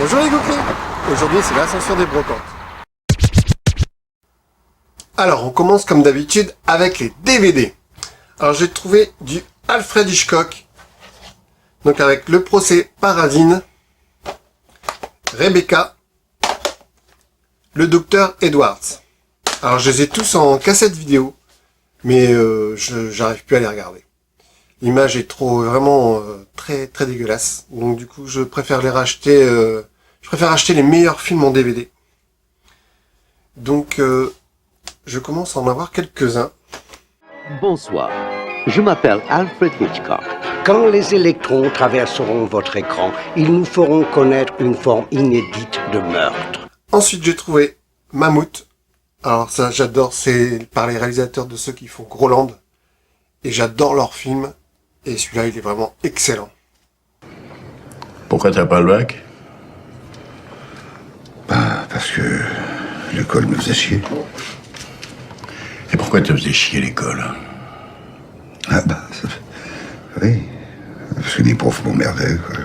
Bonjour les Gookies. Aujourd'hui c'est l'ascension des brocantes. Alors on commence comme d'habitude avec les DVD. Alors j'ai trouvé du Alfred Hitchcock. Donc avec le procès Paradine, Rebecca, le docteur Edwards. Alors je les ai tous en cassette vidéo, mais j'arrive plus à les regarder. L'image est vraiment très dégueulasse. Donc du coup je préfère les racheter. Je préfère acheter les meilleurs films en DVD. Donc je commence à en avoir quelques-uns. Bonsoir, je m'appelle Alfred Hitchcock. Quand les électrons traverseront votre écran, ils nous feront connaître une forme inédite de meurtre. Ensuite, j'ai trouvé Mammouth. Alors ça, j'adore, c'est par les réalisateurs de ceux qui font Groland. Et j'adore leurs films. Et celui-là, il est vraiment excellent. Pourquoi t'as pas le bac? Parce que l'école me faisait chier. Et pourquoi te faisais chier l'école? Oui, parce que les profs m'emmerdaient, quoi.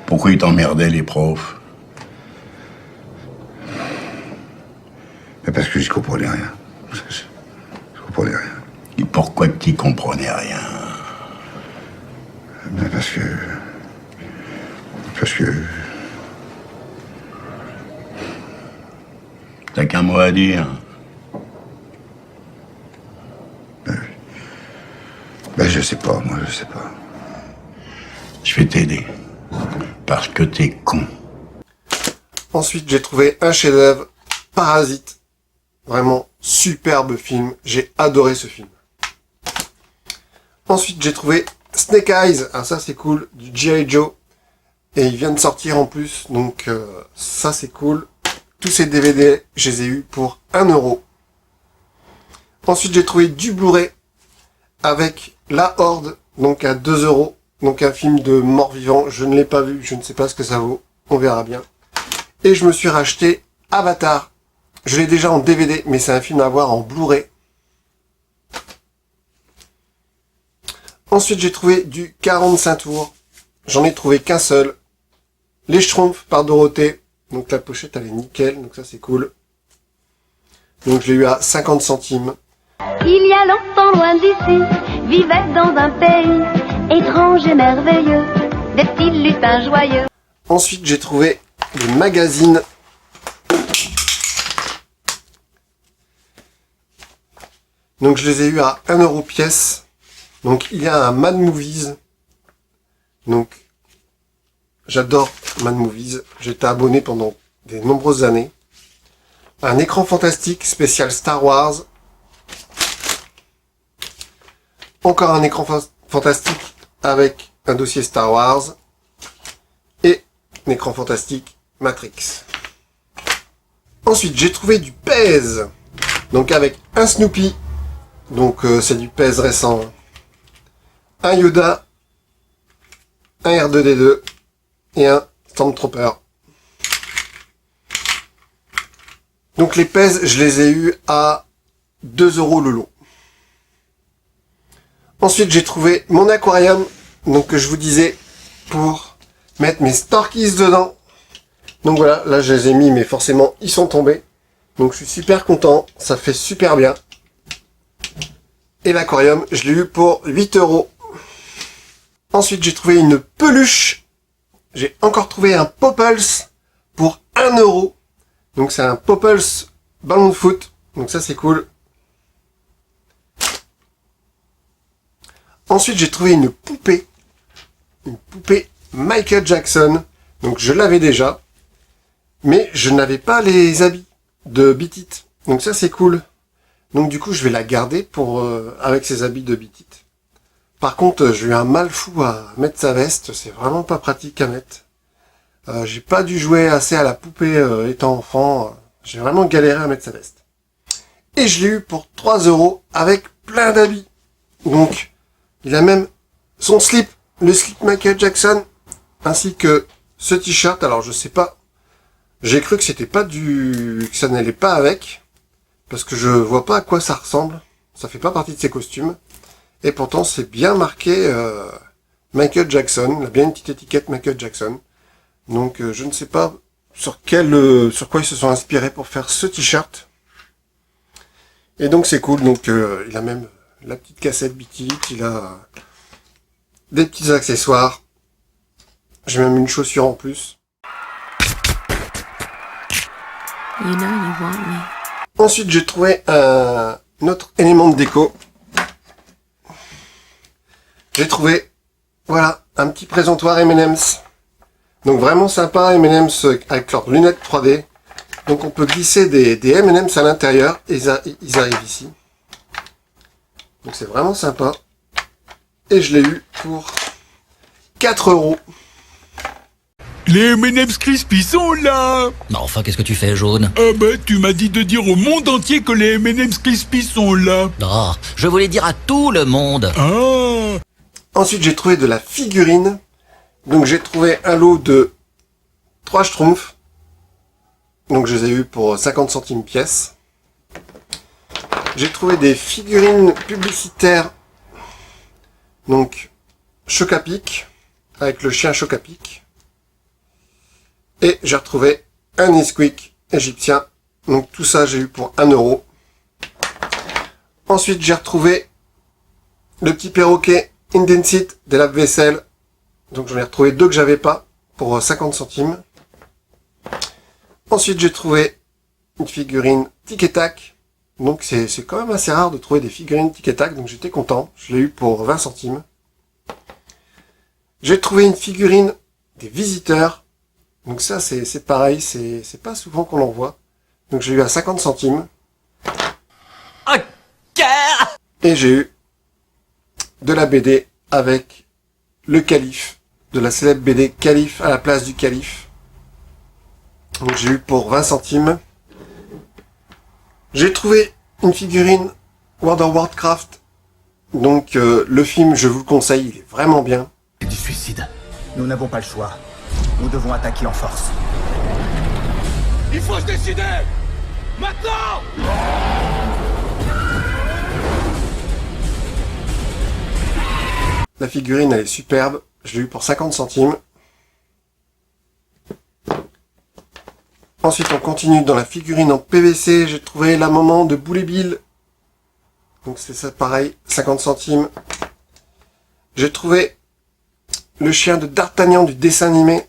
Pourquoi ils t'emmerdaient, les profs? Mais parce que je comprenais rien. Je comprenais rien. Et pourquoi que t'y comprenais rien? Mais parce que... T'as qu'un mot à dire. Je sais pas, moi, je sais pas. Je vais t'aider. Parce que t'es con. Ensuite, j'ai trouvé un chef-d'œuvre, Parasite. Vraiment superbe film. J'ai adoré ce film. Ensuite, j'ai trouvé Snake Eyes. Ah, ça, c'est cool. Du G.I. Joe. Et il vient de sortir en plus. Donc, ça, c'est cool. Tous ces DVD, je les ai eus pour 1 €. Ensuite, j'ai trouvé du Blu-ray avec La Horde, donc à 2 €. Donc un film de mort-vivant. Je ne l'ai pas vu, je ne sais pas ce que ça vaut. On verra bien. Et je me suis racheté Avatar. Je l'ai déjà en DVD, mais c'est un film à voir en Blu-ray. Ensuite, j'ai trouvé du 45 tours. J'en ai trouvé qu'un seul. Les Schtroumpfs par Dorothée. Donc la pochette, elle est nickel, donc ça c'est cool. Donc je l'ai eu à 50 centimes. Il y a longtemps loin d'ici, vivait dans un pays étrange et merveilleux, des petits lutins joyeux. Ensuite, j'ai trouvé des magazines. Donc je les ai eu à 1 € pièce. Donc il y a un Mad Movies. Donc j'adore Mad Movies. J'étais abonné pendant de nombreuses années. Un écran fantastique spécial Star Wars. Encore un écran fantastique avec un dossier Star Wars. Et un écran fantastique Matrix. Ensuite, j'ai trouvé du Pèse. Donc avec un Snoopy. Donc c'est du Pèse récent. Un Yoda. Un R2D2. Et un Stormtrooper. Donc les Pèse, je les ai eus à 2 € le lot. Ensuite, j'ai trouvé mon aquarium, donc que je vous disais, pour mettre mes Storkies dedans. Donc voilà, là je les ai mis, mais forcément ils sont tombés. Donc je suis super content, ça fait super bien. Et l'aquarium, je l'ai eu pour 8 €. Ensuite, j'ai trouvé une peluche. J'ai encore trouvé un Popples pour 1 €. Donc c'est un Popples ballon de foot. Donc ça c'est cool. Ensuite, j'ai trouvé une poupée Michael Jackson. Donc, je l'avais déjà, mais je n'avais pas les habits de Beat It. Donc, ça, c'est cool. Donc, du coup, je vais la garder pour avec ses habits de Beat It. Par contre, j'ai eu un mal fou à mettre sa veste. C'est vraiment pas pratique à mettre. J'ai pas dû jouer assez à la poupée étant enfant. J'ai vraiment galéré à mettre sa veste. Et je l'ai eu pour 3 € avec plein d'habits. Donc, il a même son slip, le slip Michael Jackson, ainsi que ce t-shirt. Alors je sais pas, j'ai cru que c'était pas que ça n'allait pas avec, parce que je vois pas à quoi ça ressemble. Ça fait pas partie de ses costumes. Et pourtant c'est bien marqué Michael Jackson. Il a bien une petite étiquette Michael Jackson. Donc je ne sais pas sur quoi ils se sont inspirés pour faire ce t-shirt. Et donc c'est cool. Donc il a même la petite cassette Beat It, il a des petits accessoires. J'ai même une chaussure en plus. You know you want me. Ensuite, j'ai trouvé un autre élément de déco. J'ai trouvé, voilà, un petit présentoir M&M's. Donc vraiment sympa, M&M's avec leurs lunettes 3D. Donc on peut glisser des M&M's à l'intérieur et ils arrivent ici. Donc c'est vraiment sympa. Et je l'ai eu pour 4 €. Les M&M's Crispy sont là. Non, enfin, qu'est-ce que tu fais, Jaune? Ah bah, tu m'as dit de dire au monde entier que les M&M's Crispy sont là. Oh, je voulais dire à tout le monde. Ah. Ensuite, j'ai trouvé de la figurine. Donc j'ai trouvé un lot de 3 schtroumpfs. Donc je les ai eu pour 50 centimes pièce. J'ai trouvé des figurines publicitaires. Donc Choc-à-Pic, avec le chien Choc-à-Pic. Et j'ai retrouvé un Nesquik égyptien. Donc tout ça j'ai eu pour 1 €. Ensuite j'ai retrouvé le petit perroquet Indesit des lave-vaisselle. Donc j'en ai retrouvé 2 que j'avais pas pour 50 centimes. Ensuite j'ai trouvé une figurine Tic et Tac. Donc c'est quand même assez rare de trouver des figurines Tic et Tac. Donc j'étais content. Je l'ai eu pour 20 centimes. J'ai trouvé une figurine des visiteurs. Donc ça c'est pareil, c'est pas souvent qu'on en voit. Donc j'ai eu à 50 centimes. Et j'ai eu de la BD avec le calife, de la célèbre BD Calife à la place du calife. Donc j'ai eu pour 20 centimes. J'ai trouvé une figurine World of Warcraft. Donc le film, je vous le conseille, il est vraiment bien. Du suicide. Nous n'avons pas le choix. Nous devons attaquer en force. Il faut se décider. Maintenant. La figurine, elle est superbe. Je l'ai eu pour 50 centimes. Ensuite, on continue dans la figurine en PVC. J'ai trouvé la maman de Boulet Bill. Donc c'est ça pareil, 50 centimes. J'ai trouvé le chien de D'Artagnan du dessin animé.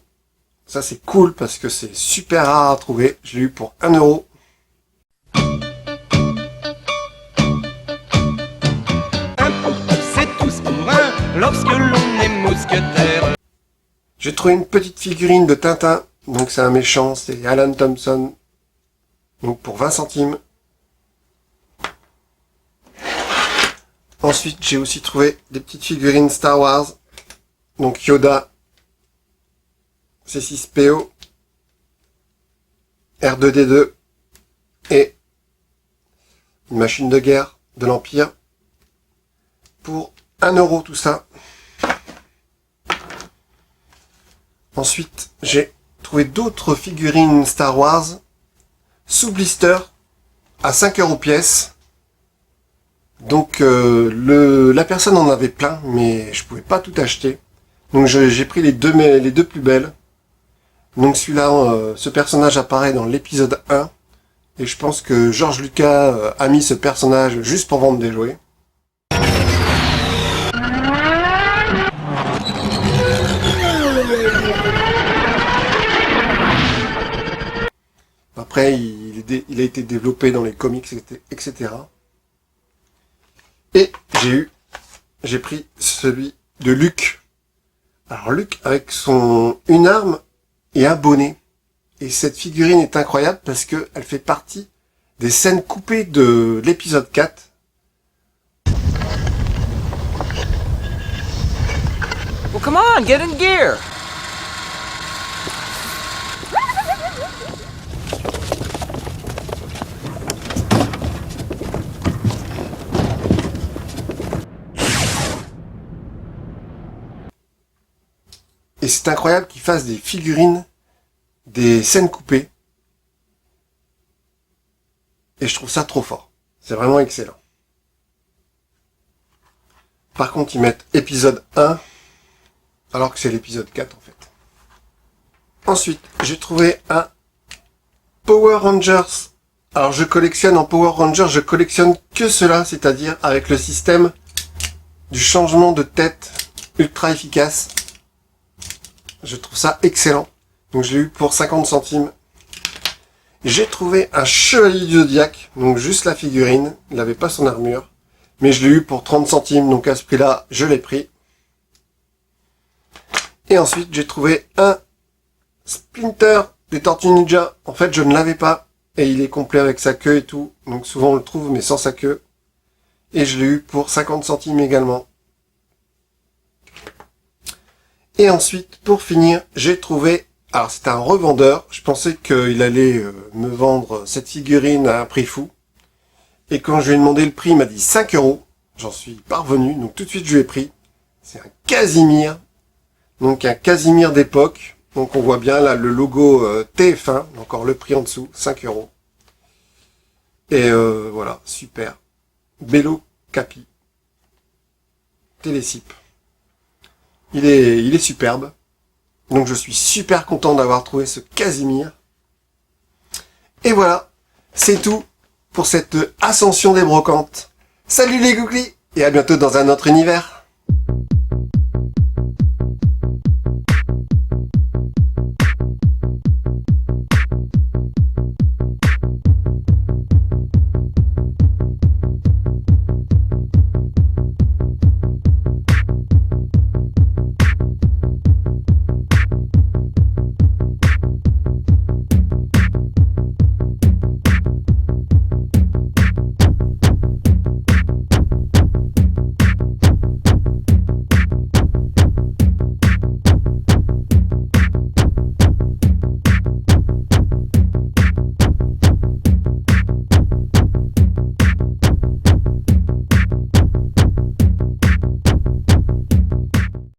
Ça c'est cool parce que c'est super rare à trouver. Je l'ai eu pour 1 €. C'est tous pour un lorsque l'on est mousquetaire. J'ai trouvé une petite figurine de Tintin. Donc c'est un méchant, c'est Alan Thompson. Donc pour 20 centimes. Ensuite j'ai aussi trouvé des petites figurines Star Wars. Donc Yoda, C6PO, R2D2 et une machine de guerre de l'Empire pour 1 € tout ça. Ensuite, j'ai trouvé d'autres figurines Star Wars sous blister à 5 € pièce. Donc la personne en avait plein, mais je pouvais pas tout acheter. Donc j'ai pris les deux plus belles. Donc celui-là, ce personnage apparaît dans l'épisode 1. Et je pense que George Lucas a mis ce personnage juste pour vendre des jouets. Après, il a été développé dans les comics, etc. Et j'ai pris celui de Luke. Alors Luke avec une arme et un bonnet. Et cette figurine est incroyable parce que elle fait partie des scènes coupées de l'épisode 4. Well, come on, get in gear. Et c'est incroyable qu'ils fassent des figurines, des scènes coupées. Et je trouve ça trop fort. C'est vraiment excellent. Par contre, ils mettent épisode 1, alors que c'est l'épisode 4 en fait. Ensuite, j'ai trouvé un Power Rangers. Alors, je collectionne en Power Rangers, je collectionne que cela, c'est-à-dire avec le système du changement de tête ultra efficace. Je trouve ça excellent. Donc, je l'ai eu pour 50 centimes. J'ai trouvé un Chevalier du Zodiaque, donc juste la figurine, il n'avait pas son armure. Mais je l'ai eu pour 30 centimes, donc à ce prix-là, je l'ai pris. Et ensuite, j'ai trouvé un Splinter des Tortues Ninja. En fait, je ne l'avais pas. Et il est complet avec sa queue et tout. Donc souvent, on le trouve, mais sans sa queue. Et je l'ai eu pour 50 centimes également. Et ensuite, pour finir, j'ai trouvé... Alors, c'était un revendeur. Je pensais qu'il allait me vendre cette figurine à un prix fou. Et quand je lui ai demandé le prix, il m'a dit 5 €. J'en suis parvenu, donc tout de suite, je lui ai pris. C'est un Casimir. Donc, un Casimir d'époque. Donc, on voit bien là le logo TF1. Encore le prix en dessous, 5 €. Et voilà, super. Bello Capi. Télésip. Il est superbe. Donc, je suis super content d'avoir trouvé ce Casimir. Et voilà, c'est tout pour cette ascension des brocantes. Salut les googlis et à bientôt dans un autre univers.